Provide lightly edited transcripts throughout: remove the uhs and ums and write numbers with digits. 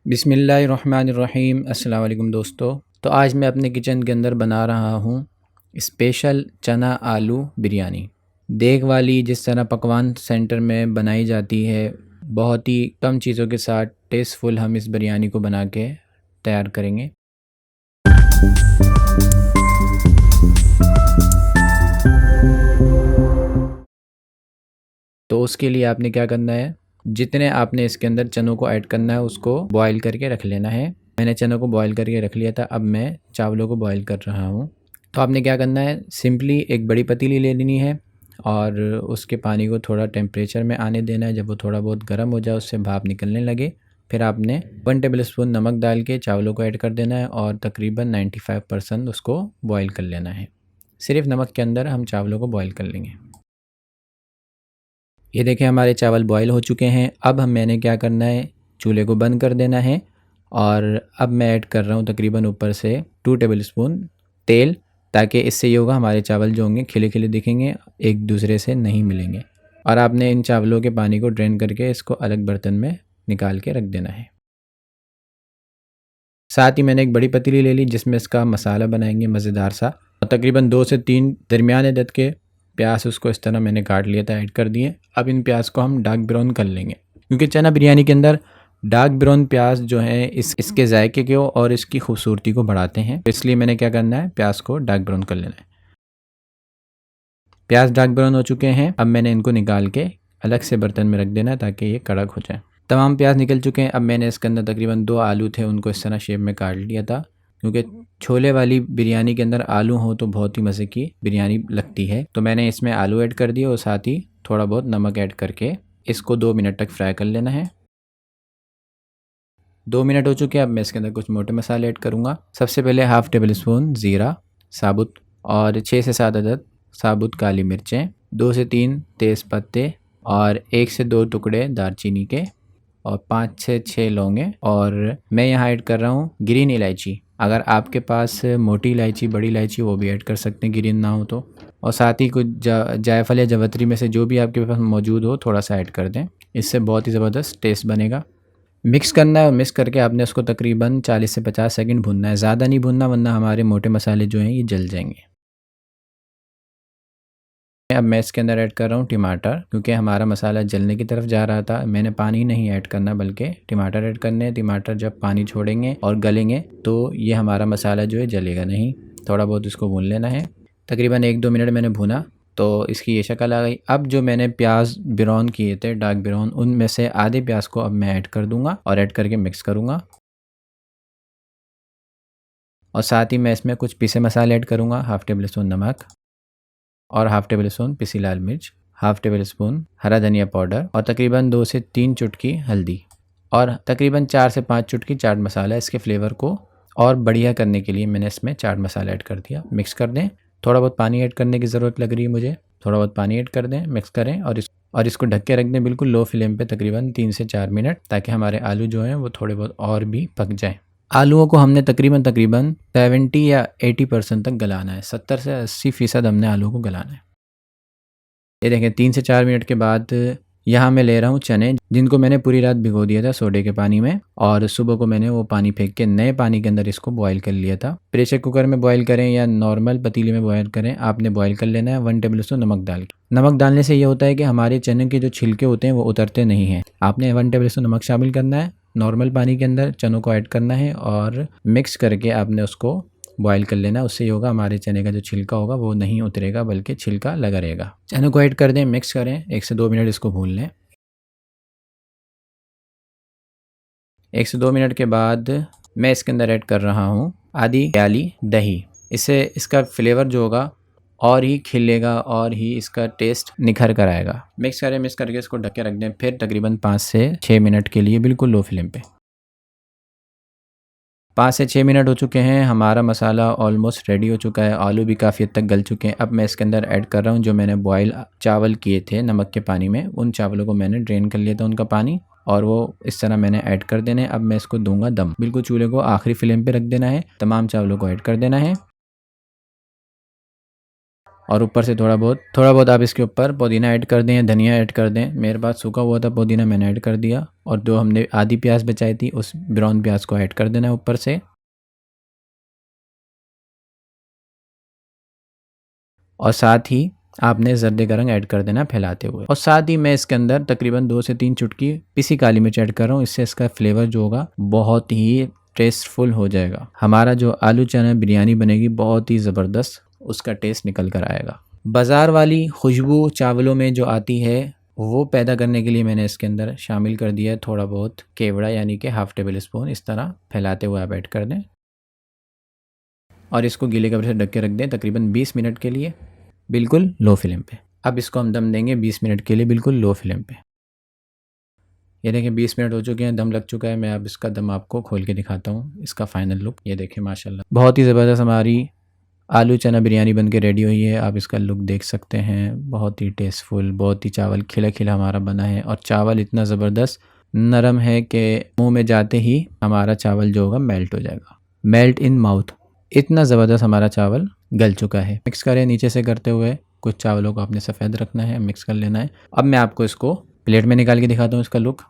बिस्मिल्लाहिर्रहमानिर्रहीम। अस्सलाम वालेकुम दोस्तों। तो आज मैं अपने किचन के अंदर बना रहा हूँ स्पेशल चना आलू बिरयानी। देग वाली जिस तरह पकवान सेंटर में बनाई जाती है, बहुत ही कम चीज़ों के साथ टेस्टफुल हम इस बिरयानी को बना के तैयार करेंगे। तो उसके लिए आपने क्या करना है, जितने आपने इसके अंदर चनों को ऐड करना है उसको बॉईल करके रख लेना है। मैंने चनों को बॉईल करके रख लिया था, अब मैं चावलों को बॉईल कर रहा हूँ। तो आपने क्या करना है, सिंपली एक बड़ी पतीली ले लेनी है और उसके पानी को थोड़ा टेम्परेचर में आने देना है। जब वो थोड़ा बहुत गर्म हो जाए, उससे भाप निकलने लगे, फिर आपने 1 टेबल स्पून नमक डाल के चावलों को ऐड कर देना है और तकरीबन 95% उसको बॉईल कर लेना है। सिर्फ नमक के अंदर हम चावलों को बॉईल कर लेंगे। ये देखें हमारे चावल बॉईल हो चुके हैं। अब मैंने क्या करना है, चूल्हे को बंद कर देना है और अब मैं ऐड कर रहा हूँ तकरीबन ऊपर से 2 टेबल स्पून तेल, ताकि इससे ये होगा हमारे चावल जो होंगे खिले खिले दिखेंगे, एक दूसरे से नहीं मिलेंगे। और आपने इन चावलों के पानी को ड्रेन करके इसको अलग बर्तन में निकाल के रख देना है। साथ ही मैंने एक बड़ी पतीली ले ली जिसमें इसका मसाला बनाएंगे मज़ेदार सा। और तकरीबन 2 से 3 दरमियाने दर्द के प्याज उसको इस तरह मैंने काट लिया था, ऐड कर दिए। अब इन प्याज को हम डार्क ब्राउन कर लेंगे, क्योंकि चना बिरयानी के अंदर डार्क ब्राउन प्याज जो है इसके जायके को और इसकी खूबसूरती को बढ़ाते हैं। इसलिए मैंने क्या करना है, प्याज को डार्क ब्राउन कर लेना है। प्याज डार्क ब्राउन हो चुके हैं, अब मैंने इनको निकाल के अलग से बर्तन में रख देना है ताकि ये कड़क हो जाए। तमाम प्याज निकल चुके हैं। अब मैंने इसके अंदर तकरीबन 2 आलू थे, उनको इस तरह शेप में काट लिया था, क्योंकि छोले वाली बिरयानी के अंदर आलू हो तो बहुत ही मज़े की बिरयानी लगती है। तो मैंने इसमें आलू ऐड कर दिए और साथ ही थोड़ा बहुत नमक ऐड करके इसको 2 मिनट तक फ्राई कर लेना है। 2 मिनट हो चुके हैं। अब मैं इसके अंदर कुछ मोटे मसाले ऐड करूँगा। सबसे पहले 1/2 टेबल स्पून ज़ीरा साबुत और 6 से 7 अदद साबुत काली मिर्चें, 2 से 3 तेज़ पत्ते और 1 से 2 टुकड़े दालचीनी के और 5 से 6 लौंगे। और मैं यहाँ ऐड कर रहा हूँ ग्रीन इलायची। अगर आपके पास मोटी इलायची, बड़ी इलायची, वो भी ऐड कर सकते हैं ग्रीन ना हो तो। और साथ ही कुछ जायफल या जवतरी में से जो भी आपके पास मौजूद हो थोड़ा सा ऐड कर दें, इससे बहुत ही ज़बरदस्त टेस्ट बनेगा। मिक्स करना है और मिक्स करके आपने उसको तकरीबन 40 से 50 सेकंड भूनना है। ज़्यादा नहीं भूनना, वरना हमारे मोटे मसाले जो हैं ये जल जाएंगे। अब मैं इसके अंदर ऐड कर रहा हूँ टमाटर, क्योंकि हमारा मसाला जलने की तरफ जा रहा था। मैंने पानी नहीं ऐड करना, बल्कि टमाटर ऐड करने हैं। टमाटर जब पानी छोड़ेंगे और गलेंगे तो ये हमारा मसाला जो है जलेगा नहीं। थोड़ा बहुत इसको भून लेना है। तकरीबन 1-2 मिनट मैंने भूना तो इसकी ये शक्ल आ गई। अब जो मैंने प्याज ब्राउन किए थे, डार्क ब्राउन, उनमें से आधे प्याज को अब मैं ऐड कर दूँगा और ऐड करके मिक्स करूँगा। और साथ ही मैं इसमें कुछ पीसे मसाले ऐड करूँगा। 1/2 टेबल स्पून नमक और 1/2 टेबल स्पून पिसी लाल मिर्च, 1/2 टेबल स्पून हरा धनिया पाउडर और तकरीबन 2 से 3 चुटकी हल्दी और तकरीबन 4 से 5 चुटकी चाट मसाला। इसके फ्लेवर को और बढ़िया करने के लिए मैंने इसमें चाट मसाला ऐड कर दिया। मिक्स कर दें। थोड़ा बहुत पानी ऐड करने की ज़रूरत लग रही है मुझे, थोड़ा बहुत पानी ऐड कर दें, मिक्स करें और इसको ढक के रख दें बिल्कुल लो फ्लेम पे तकरीबन 3 से 4 मिनट, ताकि हमारे आलू जो हैं वो थोड़े बहुत और भी पक जाएँ। आलूओं को हमने तकरीबन 70 या 80% तक गलाना है। 70 से 80% हमने आलूओं को गलाना है। ये देखें 3 से 4 मिनट के बाद यहाँ मैं ले रहा हूँ चने, जिनको मैंने पूरी रात भिगो दिया था सोडे के पानी में, और सुबह को मैंने वो पानी फेंक के नए पानी के अंदर इसको बॉईल कर लिया था। प्रेशर कुकर में बॉईल करें या नॉर्मल पतीले में बॉईल करें, आपने बॉईल कर लेना है 1 टेबल स्पून नमक डाल के। नमक डालने से ये होता है कि हमारे चने के जो छिलके होते हैं वो उतरते नहीं हैं। आपने 1 टेबल स्पून नमक शामिल करना है, नॉर्मल पानी के अंदर चनों को ऐड करना है और मिक्स करके आपने उसको बॉईल कर लेना। उससे ये होगा हमारे चने का जो छिलका होगा वो नहीं उतरेगा, बल्कि छिलका लगा रहेगा। चने को ऐड कर दें, मिक्स करें, 1 से 2 मिनट इसको भून लें। 1 से 2 मिनट के बाद मैं इसके अंदर ऐड कर रहा हूँ आधी प्याली दही। इससे इसका फ्लेवर जो होगा और ही खिलेगा और ही इसका टेस्ट निखर कर आएगा। मिक्स करें, मिक्स करके इसको ढक के रख दें, फिर तकरीबन 5 से 6 मिनट के लिए बिल्कुल लो फ्लेम पे। 5 से 6 मिनट हो चुके हैं। हमारा मसाला ऑलमोस्ट रेडी हो चुका है। आलू भी काफ़ी हद तक गल चुके हैं। अब मैं इसके अंदर ऐड कर रहा हूँ जो मैंने बॉयल चावल किए थे नमक के पानी में। उन चावलों को मैंने ड्रेन कर लिया था उनका पानी, और वो इस तरह मैंने ऐड कर देने। अब मैं इसको दूंगा दम। बिल्कुल चूल्हे को आखिरी फ्लेम पे रख देना है। तमाम चावलों को ऐड कर देना है। और ऊपर से थोड़ा बहुत आप इसके ऊपर पुदीना ऐड कर दें या धनिया ऐड कर दें। मेरे पास सूखा हुआ था पुदीना, मैंने ऐड कर दिया। और जो हमने आधी प्याज बचाई थी उस ब्राउन प्याज को ऐड कर देना है ऊपर से। और साथ ही आपने जर्दे का रंग ऐड कर देना फैलाते हुए। और साथ ही मैं इसके अंदर तकरीबन 2 से 3 चुटकी पिसी काली मिर्च ऐड कर रहा हूँ। इससे इसका फ्लेवर जो होगा बहुत ही टेस्टफुल हो जाएगा। हमारा जो आलू चना बिरयानी बनेगी बहुत ही ज़बरदस्त उसका टेस्ट निकल कर आएगा। बाज़ार वाली खुशबू चावलों में जो आती है वो पैदा करने के लिए मैंने इसके अंदर शामिल कर दिया है थोड़ा बहुत केवड़ा, यानी कि हाफ़ टेबल स्पून। इस तरह फैलाते हुए आप ऐड कर दें और इसको गीले कपड़े से ढक के रख दें तकरीबन 20 मिनट के लिए, बिल्कुल लो फ्लेम पे। अब इसको हम दम देंगे 20 मिनट के लिए बिल्कुल लो फ्लेम पे। ये देखें 20 मिनट हो चुके हैं, दम लग चुका है। मैं अब इसका दम आपको खोल के दिखाता हूँ, इसका फाइनल लुक। ये देखें माशाल्लाह बहुत ही ज़बरदस्त हमारी आलू चना बिरयानी बन के रेडी हुई है। आप इसका लुक देख सकते हैं, बहुत ही टेस्टफुल, बहुत ही चावल खिला खिला हमारा बना है। और चावल इतना ज़बरदस्त नरम है कि मुँह में जाते ही हमारा चावल जो होगा मेल्ट हो जाएगा, मेल्ट इन माउथ। इतना ज़बरदस्त हमारा चावल गल चुका है। मिक्स करें नीचे से करते हुए, कुछ चावलों को आपने सफ़ेद रखना है, मिक्स कर लेना है। अब मैं आपको इसको प्लेट में निकाल के दिखाता हूँ इसका लुक।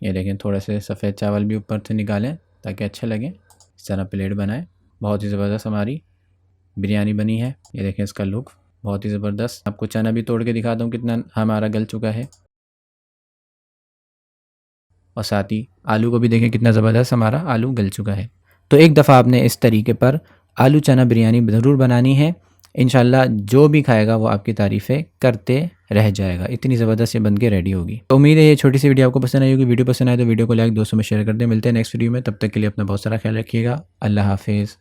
ये देखें थोड़े से सफ़ेद चावल भी ऊपर से निकालें ताकि अच्छे लगें। इस तरह प्लेट बनाएं। बहुत ही ज़बरदस्त हमारी बिरयानी बनी है। ये देखें इसका लुक बहुत ही ज़बरदस्त। आपको चना भी तोड़ के दिखाता हूँ कितना हमारा गल चुका है। और साथ ही आलू को भी देखें कितना ज़बरदस्त हमारा आलू गल चुका है। तो एक दफ़ा आपने इस तरीके पर आलू चना बिरयानी ज़रूर बनानी है। इंशाल्लाह जो भी खाएगा वो आपकी तारीफ़ें करते रह जाएगा। इतनी ज़बरदस्त ये बन के रेडी होगी। तो उम्मीद है ये छोटी सी वीडियो आपको पसंद आई होगी। वीडियो पसंद आए तो वीडियो को लाइक, दोस्तों में शेयर कर दें। मिलते हैं नेक्स्ट वीडियो में, तब तक के लिए अपना बहुत सारा ख्याल रखिएगा। अल्लाह हाफिज़।